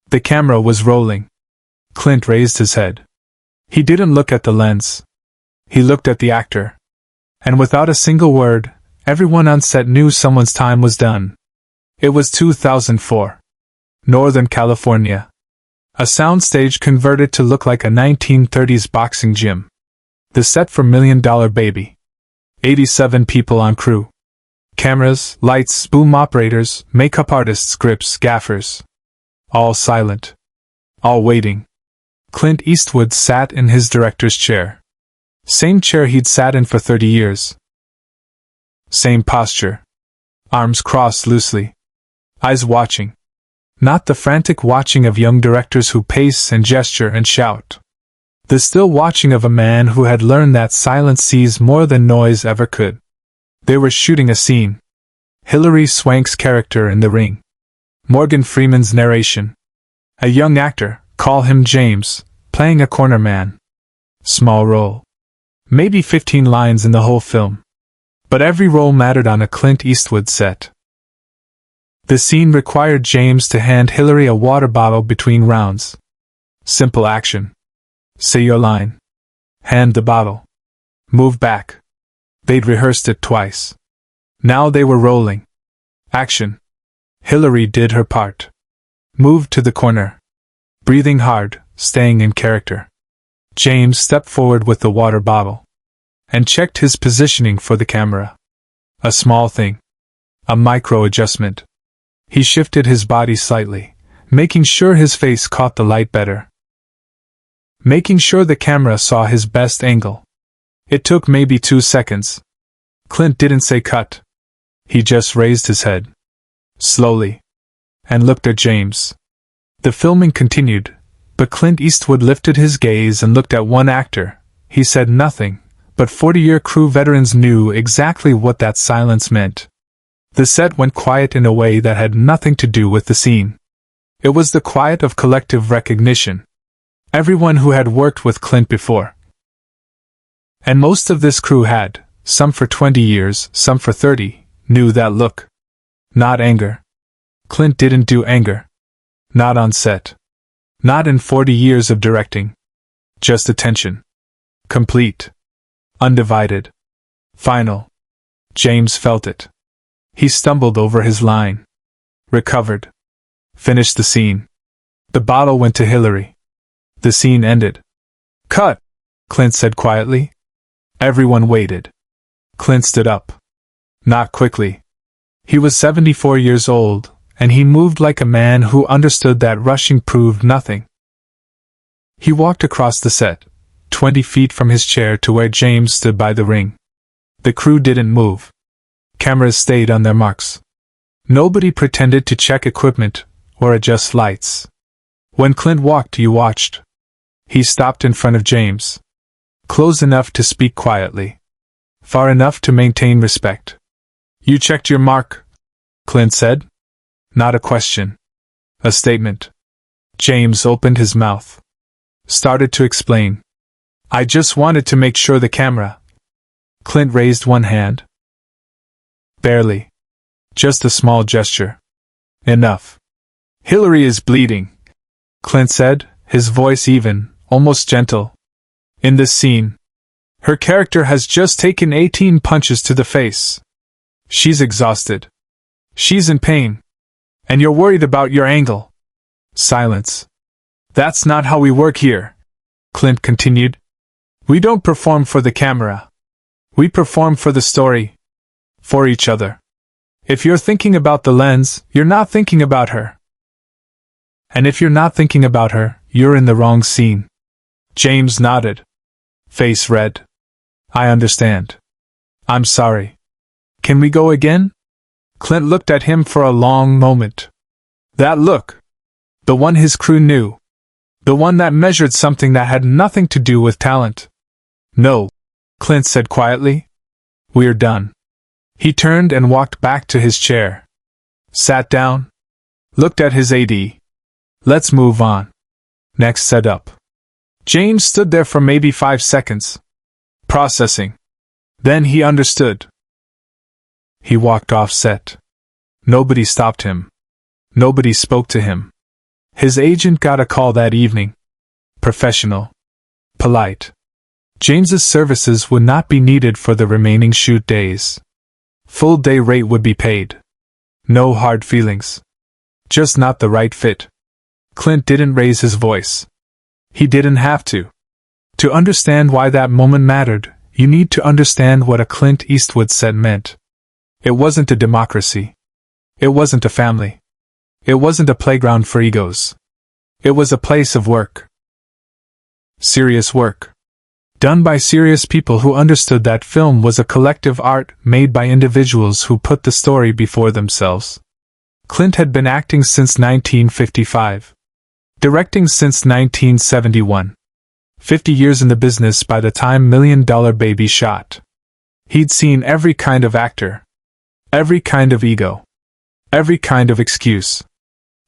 The camera was rolling. Clint raised his head. He didn't look at the lens. He looked at the actor. And without a single word, everyone on set knew someone's time was done. It was 2004. Northern California. A soundstage converted to look like a 1930s boxing gym. The set for $1 Million Baby. 87 people on crew. Cameras, lights, boom operators, makeup artists, scripts, gaffers. All silent. All waiting. Clint Eastwood sat in his director's chair. Same chair he'd sat in for 30 years. Same posture. Arms crossed loosely. Eyes watching. Not the frantic watching of young directors who pace and gesture and shout. The still watching of a man who had learned that silence sees more than noise ever could. They were shooting a scene. Hilary Swank's character in The Ring. Morgan Freeman's narration. A young actor, call him James, playing a corner man. Small role. Maybe 15 lines in the whole film. But every role mattered on a Clint Eastwood set. The scene required James to hand Hilary a water bottle between rounds. Simple action. Say your line. Hand the bottle. Move back. They'd rehearsed it twice. Now they were rolling. Action. Hilary did her part. Moved to the corner. Breathing hard, staying in character. James stepped forward with the water bottle. And checked his positioning for the camera. A small thing. A micro adjustment. He shifted his body slightly, making sure his face caught the light better. Making sure the camera saw his best angle. It took maybe 2 seconds. Clint didn't say cut. He just raised his head. Slowly. And looked at James. The filming continued, but Clint Eastwood lifted his gaze and looked at one actor. He said nothing, but 40-year crew veterans knew exactly what that silence meant. The set went quiet in a way that had nothing to do with the scene. It was the quiet of collective recognition. Everyone who had worked with Clint before. And most of this crew had, some for 20 years, some for 30, knew that look. Not anger. Clint didn't do anger. Not on set. Not in 40 years of directing. Just attention. Complete. Undivided. Final. James felt it. He stumbled over his line. Recovered. Finished the scene. The bottle went to Hilary. The scene ended. Cut, Clint said quietly. Everyone waited. Clint stood up. Not quickly. He was 74 years old, and he moved like a man who understood that rushing proved nothing. He walked across the set, 20 feet from his chair to where James stood by the ring. The crew didn't move. Cameras stayed on their marks. Nobody pretended to check equipment or adjust lights. When Clint walked, you watched. He stopped in front of James. Close enough to speak quietly. Far enough to maintain respect. You checked your mark, Clint said. Not a question. A statement. James opened his mouth. Started to explain. I just wanted to make sure the camera. Clint raised one hand. Barely. Just a small gesture. Enough. Hilary is bleeding, Clint said, his voice even, almost gentle. In this scene, her character has just taken 18 punches to the face. She's exhausted. She's in pain. And you're worried about your angle. Silence. That's not how we work here, Clint continued. We don't perform for the camera. We perform for the story. For each other. If you're thinking about the lens, you're not thinking about her. And if you're not thinking about her, you're in the wrong scene. James nodded. Face red. I understand. I'm sorry. Can we go again? Clint looked at him for a long moment. That look. The one his crew knew. The one that measured something that had nothing to do with talent. No, Clint said quietly. We're done. He turned and walked back to his chair. Sat down. Looked at his AD. Let's move on. Next set up. James stood there for maybe 5 seconds. Processing. Then he understood. He walked off set. Nobody stopped him. Nobody spoke to him. His agent got a call that evening. Professional. Polite. James's services would not be needed for the remaining shoot days. Full day rate would be paid. No hard feelings. Just not the right fit. Clint didn't raise his voice. He didn't have to. To understand why that moment mattered, you need to understand what a Clint Eastwood set meant. It wasn't a democracy. It wasn't a family. It wasn't a playground for egos. It was a place of work. Serious work. Done by serious people who understood that film was a collective art made by individuals who put the story before themselves. Clint had been acting since 1955. Directing since 1971. 50 years in the business by the time $1 Million Baby shot. He'd seen every kind of actor. Every kind of ego. Every kind of excuse.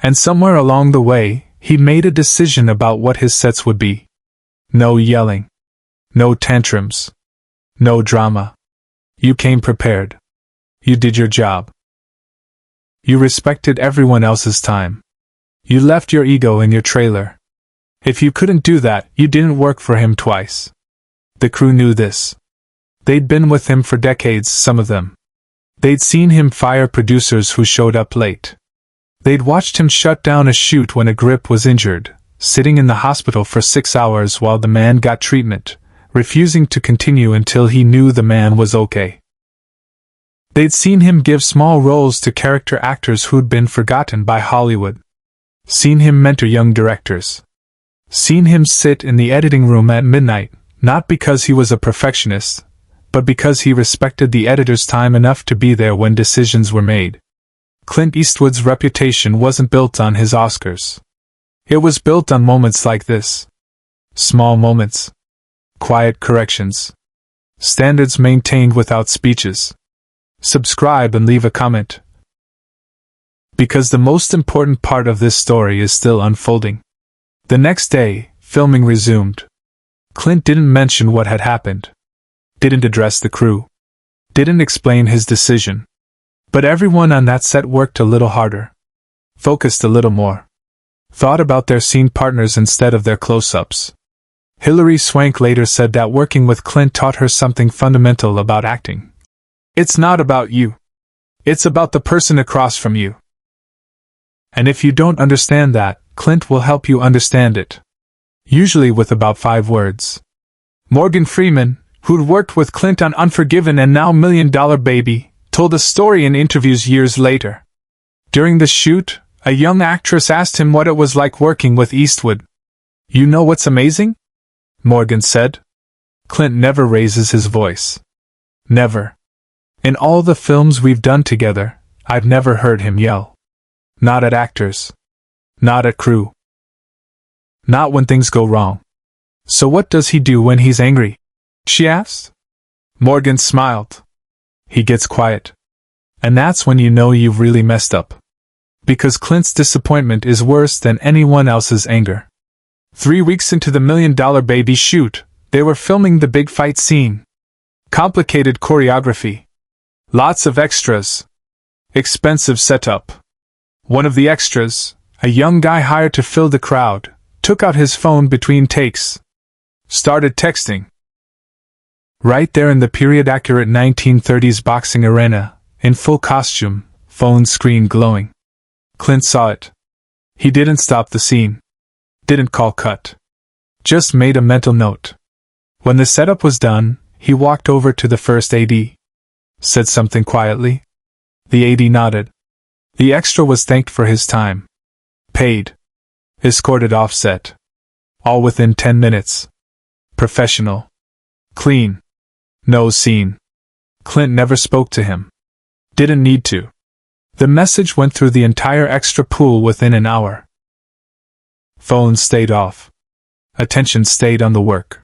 And somewhere along the way, he made a decision about what his sets would be. No yelling. No tantrums. No drama. You came prepared. You did your job. You respected everyone else's time. You left your ego in your trailer. If you couldn't do that, you didn't work for him twice. The crew knew this. They'd been with him for decades, some of them. They'd seen him fire producers who showed up late. They'd watched him shut down a shoot when a grip was injured, sitting in the hospital for 6 hours while the man got treatment, refusing to continue until he knew the man was okay. They'd seen him give small roles to character actors who'd been forgotten by Hollywood. Seen him mentor young directors. Seen him sit in the editing room at midnight, not because he was a perfectionist, but because he respected the editor's time enough to be there when decisions were made. Clint Eastwood's reputation wasn't built on his Oscars. It was built on moments like this. Small moments. Quiet corrections. Standards maintained without speeches. Subscribe and leave a comment. Because the most important part of this story is still unfolding. The next day, filming resumed. Clint didn't mention what had happened. Didn't address the crew. Didn't explain his decision. But everyone on that set worked a little harder. Focused a little more. Thought about their scene partners instead of their close-ups. Hilary Swank later said that working with Clint taught her something fundamental about acting. It's not about you. It's about the person across from you. And if you don't understand that, Clint will help you understand it. Usually with about 5 words. Morgan Freeman, who'd worked with Clint on Unforgiven and now $1 Million Baby, told a story in interviews years later. During the shoot, a young actress asked him what it was like working with Eastwood. You know what's amazing? Morgan said. Clint never raises his voice. Never. In all the films we've done together, I've never heard him yell. Not at actors. Not at crew. Not when things go wrong. So what does he do when he's angry? She asked. Morgan smiled. He gets quiet. And that's when you know you've really messed up. Because Clint's disappointment is worse than anyone else's anger. 3 weeks into the $1 Million Baby shoot, they were filming the big fight scene. Complicated choreography. Lots of extras. Expensive setup. One of the extras, a young guy hired to fill the crowd, took out his phone between takes. Started texting. Right there in the period-accurate 1930s boxing arena, in full costume, phone screen glowing. Clint saw it. He didn't stop the scene. Didn't call cut. Just made a mental note. When the setup was done, he walked over to the first AD. Said something quietly. The AD nodded. The extra was thanked for his time. Paid. Escorted off set. All within 10 minutes. Professional. Clean. No scene. Clint never spoke to him. Didn't need to. The message went through the entire extra pool within an hour. Phone stayed off. Attention stayed on the work.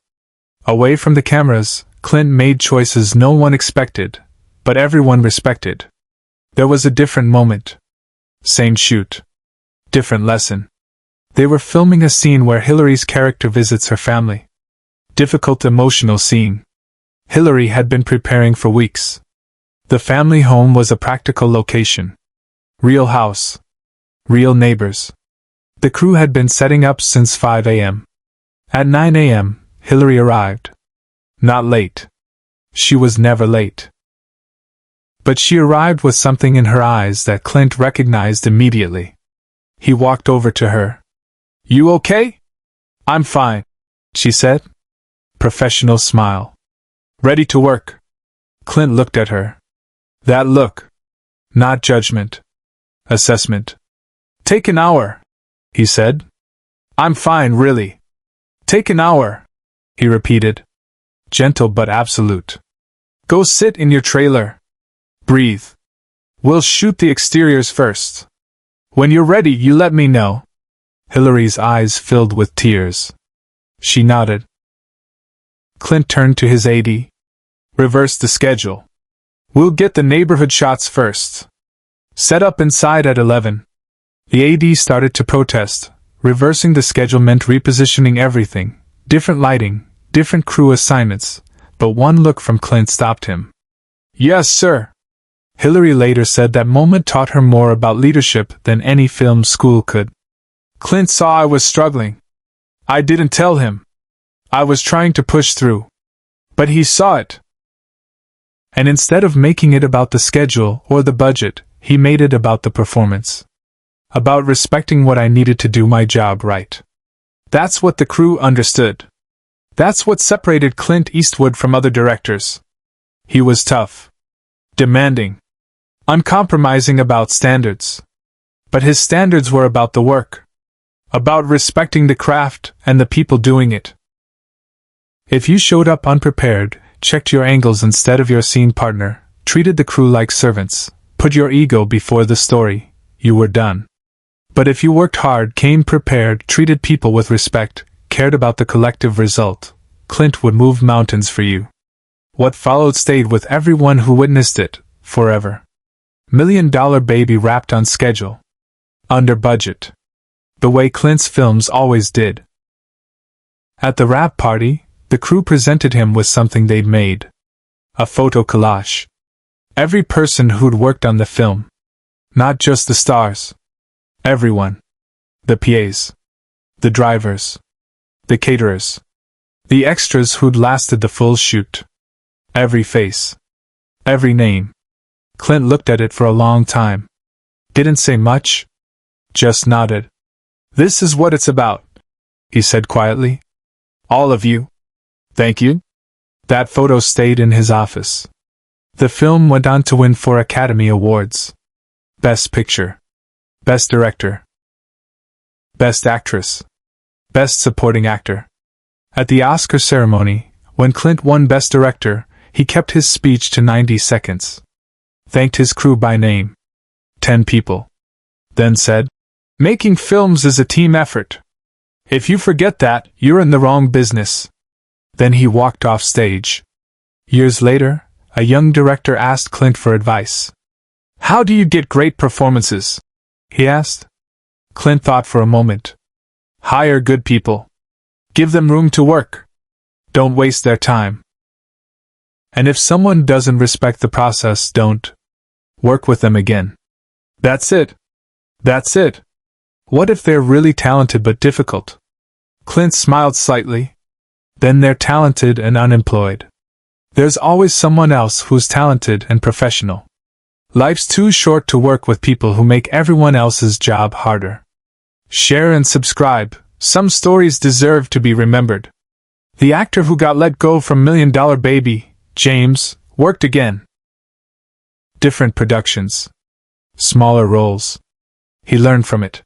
Away from the cameras, Clint made choices no one expected, but everyone respected. There was a different moment. Same shoot. Different lesson. They were filming a scene where Hilary's character visits her family. Difficult emotional scene. Hilary had been preparing for weeks. The family home was a practical location. Real house. Real neighbors. The crew had been setting up since 5 a.m. At 9 a.m., Hilary arrived. Not late. She was never late. But she arrived with something in her eyes that Clint recognized immediately. He walked over to her. "You okay?" "I'm fine," she said. Professional smile. "Ready to work?" Clint looked at her. That look. Not judgment. Assessment. "Take an hour," he said. "I'm fine, really." "Take an hour," he repeated. Gentle but absolute. "Go sit in your trailer. Breathe. We'll shoot the exteriors first. When you're ready, you let me know." Hilary's eyes filled with tears. She nodded. Clint turned to his AD. "Reverse the schedule. We'll get the neighborhood shots first. Set up inside at 11. The AD started to protest. Reversing the schedule meant repositioning everything, different lighting, different crew assignments, but one look from Clint stopped him. "Yes, sir." Hilary later said that moment taught her more about leadership than any film school could. "Clint saw I was struggling. I didn't tell him. I was trying to push through. But he saw it. And instead of making it about the schedule or the budget, he made it about the performance. About respecting what I needed to do my job right. That's what the crew understood. That's what separated Clint Eastwood from other directors. He was tough. Demanding. Uncompromising about standards. But his standards were about the work. About respecting the craft and the people doing it. If you showed up unprepared, checked your angles instead of your scene partner, treated the crew like servants, put your ego before the story, you were done. But if you worked hard, came prepared, treated people with respect, cared about the collective result, Clint would move mountains for you. What followed stayed with everyone who witnessed it, forever. $1 Million Baby wrapped on schedule. Under budget. The way Clint's films always did. At the wrap party, the crew presented him with something they'd made. A photo collage. Every person who'd worked on the film. Not just the stars. Everyone. The PAs. The drivers. The caterers. The extras who'd lasted the full shoot. Every face. Every name. Clint looked at it for a long time. Didn't say much. Just nodded. "This is what it's about," he said quietly. "All of you. Thank you." That photo stayed in his office. The film went on to win 4 Academy Awards. Best Picture. Best Director. Best Actress. Best Supporting Actor. At the Oscar ceremony, when Clint won Best Director, he kept his speech to 90 seconds. Thanked his crew by name. 10 people. Then said, "Making films is a team effort. If you forget that, you're in the wrong business." Then he walked off stage. Years later, a young director asked Clint for advice. "How do you get great performances?" he asked. Clint thought for a moment. "Hire good people. Give them room to work. Don't waste their time. And if someone doesn't respect the process, don't work with them again. That's it. That's it. What if they're really talented but difficult?" Clint smiled slightly. Then they're talented and unemployed. There's always someone else who's talented and professional. Life's too short to work with people who make everyone else's job harder. Share and subscribe. Some stories deserve to be remembered. The actor who got let go from $1 Million Baby, James, worked again. Different productions. Smaller roles. He learned from it.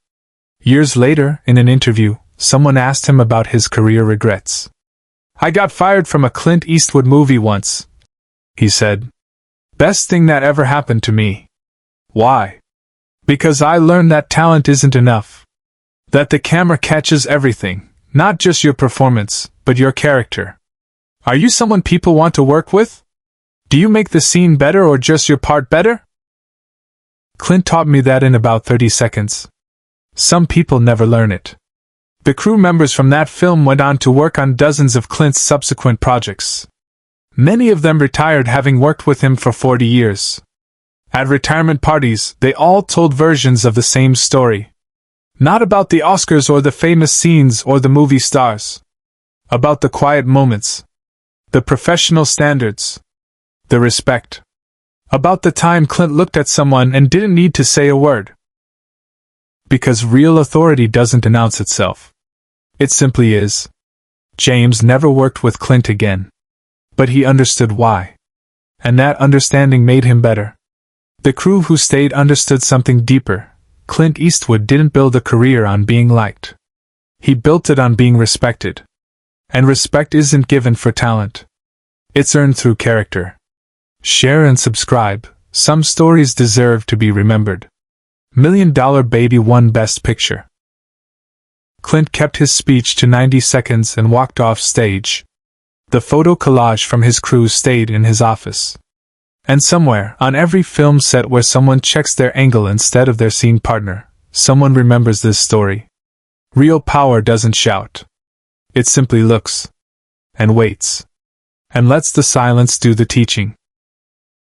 Years later, in an interview, someone asked him about his career regrets. "I got fired from a Clint Eastwood movie once," he said. "Best thing that ever happened to me." Why? Because I learned that talent isn't enough. That the camera catches everything, not just your performance, but your character. Are you someone people want to work with? Do you make the scene better or just your part better? Clint taught me that in about 30 seconds. Some people never learn it. The crew members from that film went on to work on dozens of Clint's subsequent projects. Many of them retired having worked with him for 40 years. At retirement parties, they all told versions of the same story. Not about the Oscars or the famous scenes or the movie stars. About the quiet moments. The professional standards. The respect. About the time Clint looked at someone and didn't need to say a word. Because real authority doesn't announce itself. It simply is. James never worked with Clint again. But he understood why. And that understanding made him better. The crew who stayed understood something deeper. Clint Eastwood didn't build a career on being liked. He built it on being respected. And respect isn't given for talent. It's earned through character. Share and subscribe. Some stories deserve to be remembered. $1 Million Baby won Best Picture. Clint kept his speech to 90 seconds and walked off stage. The photo collage from his crew stayed in his office. And somewhere, on every film set where someone checks their angle instead of their scene partner, someone remembers this story. Real power doesn't shout. It simply looks. And waits. And lets the silence do the teaching.